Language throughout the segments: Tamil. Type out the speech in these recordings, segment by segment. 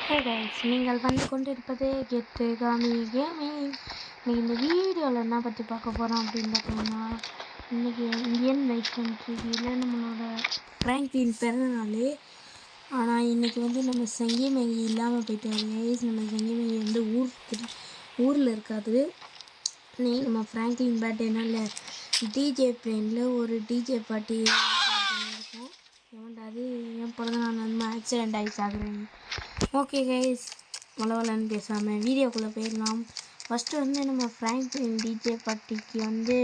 ஹே கைஸ், நீங்கள் வந்து கொண்டிருப்பது கெத்து காமி கேமிங். நீங்கள் இந்த வீடியோவில் என்ன பற்றி பார்க்க போகிறோம் அப்படின்னு பார்த்தீங்கன்னா, இன்றைக்கி இந்தியன் பைக் கண்ட்ரியில் நம்மளோட ஃப்ராங்க்லின் பிறந்தநாள். ஆனால் இன்றைக்கி வந்து நம்ம சங்கி மேகி இல்லாமல் போயிட்டாரு கைஸ். நம்ம சங்கி மேகி வந்து ஊரில் இருக்காது. இன்னைக்கு நம்ம ஃப்ராங்க்லின் பர்த்டேனால டிஜே பிளேனில் ஒரு டிஜே பார்ட்டி இருக்கும். அது என் பிறந்தநாள் வந்து ஆக்சிடெண்ட் ஆகி ஆகுறேன். ஓகே கைஸ், வளவலன்னு பேசாமல் வீடியோக்குள்ளே போயிடலாம். ஃபஸ்ட்டு வந்து நம்ம ஃப்ராங்க்லின் டிஜே பார்ட்டிக்கு வந்து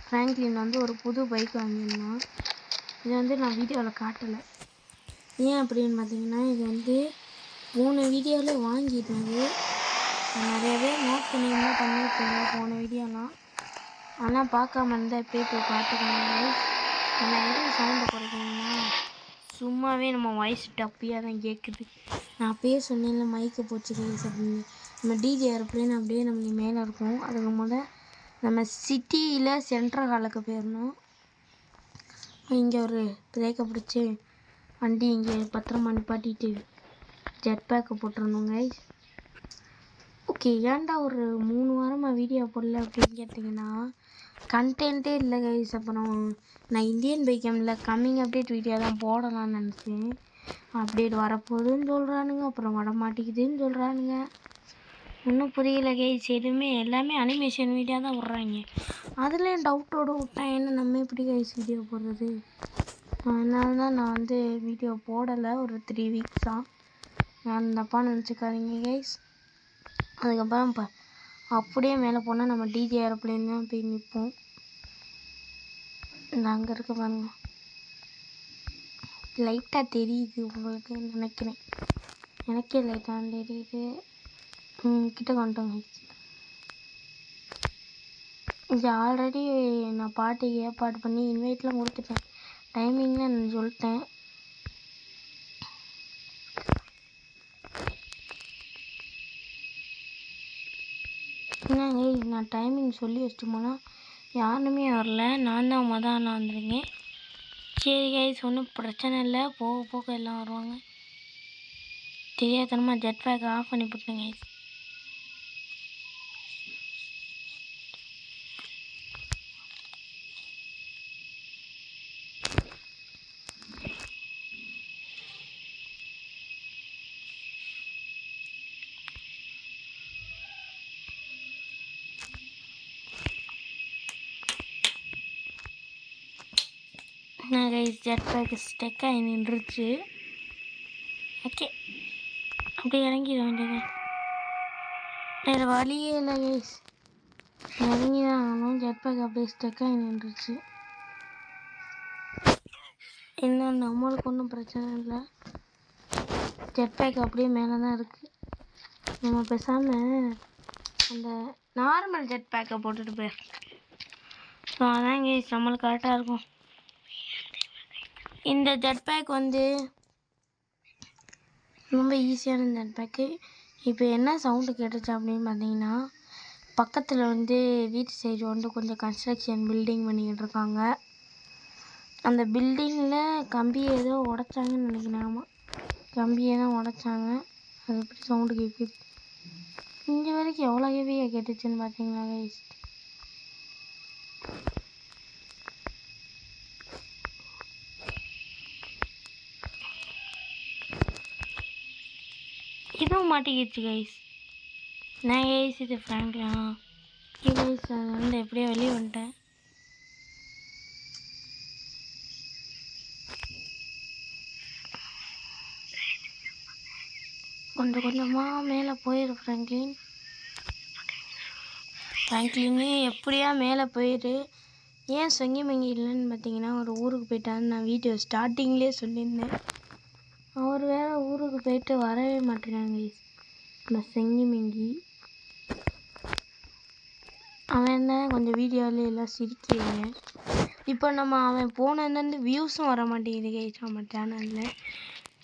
ஃப்ராங்க்லின் வந்து ஒரு புது பைக் வாங்கியிருந்தோம். இதை வந்து நான் வீடியோவில் காட்டலை. ஏன் அப்படின்னு பார்த்தீங்கன்னா, இது வந்து 3 வீடியோவில் வாங்கிட்டது. நிறையவே நோட் பண்ணியிருக்கேன் போன வீடியோலாம். ஆனால் பார்க்காம இருந்தால் எப்போயே போய் பார்த்துக்கோங்க. நான் எதுவும் சவுண்டை குறைக்கணும்னா சும்மாவே நம்ம வாய்ஸ் டப்பியாக தான் கேட்குது. நான் அப்பயே சொன்னேன்ல மைக்கு போச்சு கைஸ் அப்படின்னு. நம்ம டிஜே ஏரோப்ளேன் அப்படியே நமக்கு மேலே இருக்கும். அதுக்கு முதல்ல நம்ம சிட்டியில் சென்ட்ரல் ஹாலுக்கு போயிடணும். இங்கே ஒரு பிரேக்கை பிடிச்சி வண்டி இங்கே பத்திரமா நிப்பாட்டிட்டு ஜெட் பேக்கை போட்டுருணும் கைஸ். ஓகே, ஏன்டா ஒரு 3 வாரமாக வீடியோ போடல அப்படின்னு கேட்டிங்கன்னா, கண்டென்ட்டே இல்லை கைஸ். அப்புறம் நான் இந்தியன் பைக் கேமில் கம்மிங் அப்டேட் வீடியோ தான் போடலான்னு நினச்சேன். அப்டேட் வரப்போகுதுன்னு சொல்கிறானுங்க, அப்புறம் வர மாட்டேங்குதுன்னு சொல்கிறானுங்க. இன்னும் புரியல கைஸ். எல்லாமே அனிமேஷன் வீடியோ தான் விட்றாங்க. அதுலேயும் டவுட்டோடு விட்டேன். என்ன நம்ம எப்படி கைஸ் வீடியோ போடுறது? அதனால தான் நான் வந்து வீடியோ போடலை ஒரு 3 வீக்ஸாக. நான் தப்பாக நினச்சிக்காதீங்க கைஸ். அதுக்கப்புறம் அப்படியே மேலே போனால் நம்ம டிஜே ஏரோப்ளேன் தான் போய் நிற்போம். நான் அங்கே இருக்க பாருங்க, லைட்டாக தெரியுது உங்களுக்கு நினைக்கிறேன். எனக்கே லைட்டாக தெரியுது. கிட்ட வந்துட்டோங்க. இது ஆல்ரெடி நான் பாட்டுக்கு ஏற்பாடு பண்ணி இன்வைட்லாம் கொடுத்துட்டேன். டைமிங்லாம் நான் சொல்லிட்டேன். என்னங்க நான் டைமிங் சொல்லி வச்சுட்டு போனால் யாருமே வரல. நான் தான் நான் வந்துருக்கேன். சரி கைஸ், ஒன்றும் பிரச்சனை இல்லை. போக போக எல்லாம் வருவாங்க. தெரியாதனமாக ஜெட் பேக் ஆஃப் பண்ணி போட்டேன் கைஸ். நான் கைஸ் ஜெட் பேக் ஸ்டெக்காகி நின்றுச்சு. ஓகே, அப்படியே இறங்கிட வேண்டியது. வேறு வழியே இல்லை கைஸ், இறங்கி தான் ஆகணும். ஜெட் பேக் அப்படியே ஸ்டெக்காகி நின்றுச்சு. இன்னும் நம்மளுக்கு ஒன்றும் பிரச்சனை இல்லை. ஜெட் பேக் அப்படியே மேலே தான் இருக்குது. நம்ம பேசாமல் அந்த நார்மல் ஜெட் பேக்கை போட்டுட்டு போயிடலாம். ஸோ அதான் கைஸ் நம்மளுக்கு கரெக்டாக இருக்கும். இந்த ஜெட் பேக் வந்து ரொம்ப ஈஸியான ஜெட் பேக்கு. இப்போ என்ன சவுண்டு கேட்டுச்சு அப்படின்னு பார்த்தீங்கன்னா, பக்கத்தில் வந்து வீட்டு சைடு வந்து கொஞ்சம் கன்ஸ்ட்ரக்ஷன் பில்டிங் பண்ணிக்கிட்டு இருக்காங்க. அந்த பில்டிங்கில் கம்பியை ஏதோ உடைச்சாங்கன்னு நினைக்கிறேன். ஆமாம், கம்பியை தான் உடைச்சாங்க. அது எப்படி சவுண்டு கேட்குது. இங்கே வரைக்கும் எவ்வளோ ஹெவியாக கேட்டுச்சுன்னு பார்த்தீங்களா கைஸ்? இதுவும் மாட்டிக்கிடுச்சு கைஸ். நான் கைஸ் இது ஃப்ராங்க்லின் கைஸ். அது வந்து எப்படியோ வெளியே வந்துட்டேன். கொஞ்சம் கொஞ்சமாக மேலே போயிடு ஃப்ராங்க்லினே எப்படியா மேலே போயிடு. ஏன் சொங்கி மங்கி இல்லைன்னு பார்த்தீங்கன்னா, ஒரு ஊருக்கு போயிட்டான்னு நான் வீடியோ ஸ்டார்டிங்லேயே சொல்லியிருந்தேன். அவர் வேறு ஊருக்கு போயிட்டு வரவே மாட்டேறாங்க கைஸ். நம்ம செங்கி மங்கி அவன் தான் கொஞ்சம் வீடியோவில் எல்லாம் சிரிக்கிறீங்க. இப்போ நம்ம அவன் போனதுலேருந்து வியூஸும் வர மாட்டேங்குது கைஸ் நம்ம சேனலில்.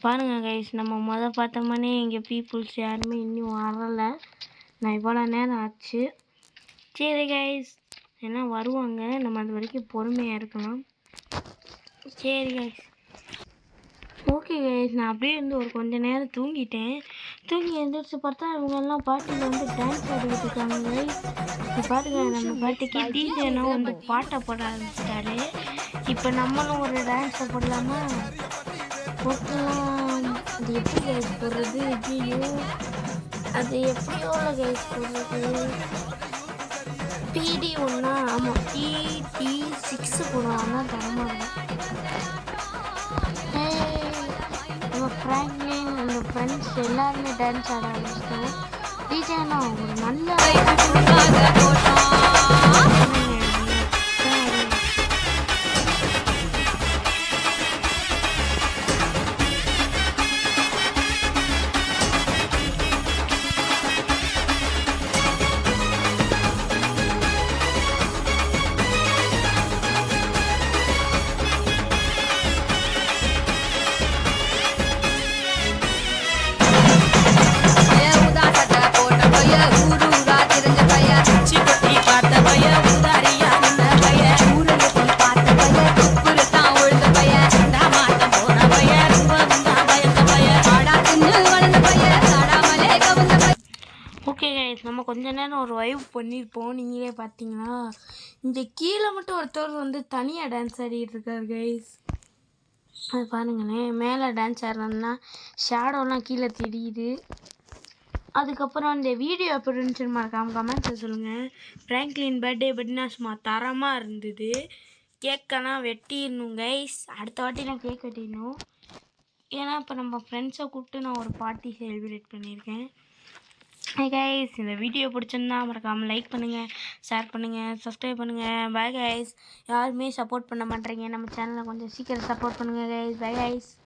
பாருங்கள் கைஸ், நம்ம பார்த்தோம்னே இங்கே பீப்புள்ஸ் யாருமே இன்னும் வரலை. நான் இவ்வளோ நேரம் ஆச்சு. சரி கைஸ், ஏன்னா வருவாங்க, நம்ம அது வரைக்கும் பொறுமையாக இருக்கலாம். சரி கைஸ், ஓகே கைஸ், நான் அப்படியே ஒரு கொஞ்ச நேரம் தூங்கிட்டேன். தூங்கி எழுந்திரிச்சு பார்த்தா இவங்க எல்லாம் பாட்டியில் டான்ஸ் ஆடிக்கிட்டு இருக்காங்க கைஸ். இப்போ பாருங்க, நம்ம பாட்டிக்கு டிஜேனா பாட்டை போட ஆரம்பிச்சிட்டாரு. இப்போ நம்மளும் ஒரு டான்ஸை போடலாமா? போட்டலாம். அது எப்படி கைஸ் போடுறது? ஐயோ, அது எப்படியோ கைஸ் போடுறது. PD ஒன்றா, ஆமாம் PD6 போடுவாங்க, தரமாக இருக்கும். நம்ம ஃப்ராங்க்லின், நம்ம ஃப்ரெண்ட்ஸ் எல்லாருமே டான்ஸ் ஆட ஆரம்பிச்சிட்டோம். டிஜேனா ஒரு நல்ல ஓகே கைஸ், நம்ம கொஞ்ச நேரம் ஒரு வைவ் பண்ணியிருப்போம். நீங்களே பார்த்தீங்கன்னா இந்த கீழே மட்டும் ஒருத்தர் தனியாக டான்ஸ் ஆடிட்டு இருக்கார் கைஸ். அது பாருங்களேன், மேலே டான்ஸ் ஆடுறதுனா ஷேடோலாம் கீழே தெரியுது. அதுக்கப்புறம் இந்த வீடியோ எப்படி இருந்துச்சுன்னு மறக்காம கமெண்ட்ஸில் சொல்லுங்கள். ஃப்ராங்க்லின் பர்த்டே பற்றினா சும்மா தரமாக இருந்தது. கேக்கெல்லாம் வெட்டிடணும் கைஸ். அடுத்த வாட்டி நான் கேக் வெட்டிடணும். ஏன்னா இப்போ நம்ம ஃப்ரெண்ட்ஸை கூப்பிட்டு நான் ஒரு பார்ட்டி செலிப்ரேட் பண்ணியிருக்கேன். ஹை கைஸ், இந்த வீடியோ பிடிச்சிருந்தா மறக்காமல் லைக் பண்ணுங்கள், ஷேர் பண்ணுங்கள், சப்ஸ்கிரைப் பண்ணுங்கள். Bye guys. யாருமே சப்போர்ட் பண்ண மாட்டேறீங்க நம்ம சேனலை, கொஞ்சம் சீக்கிரம் சப்போர்ட் பண்ணுங்கள் கைஸ். Bye guys.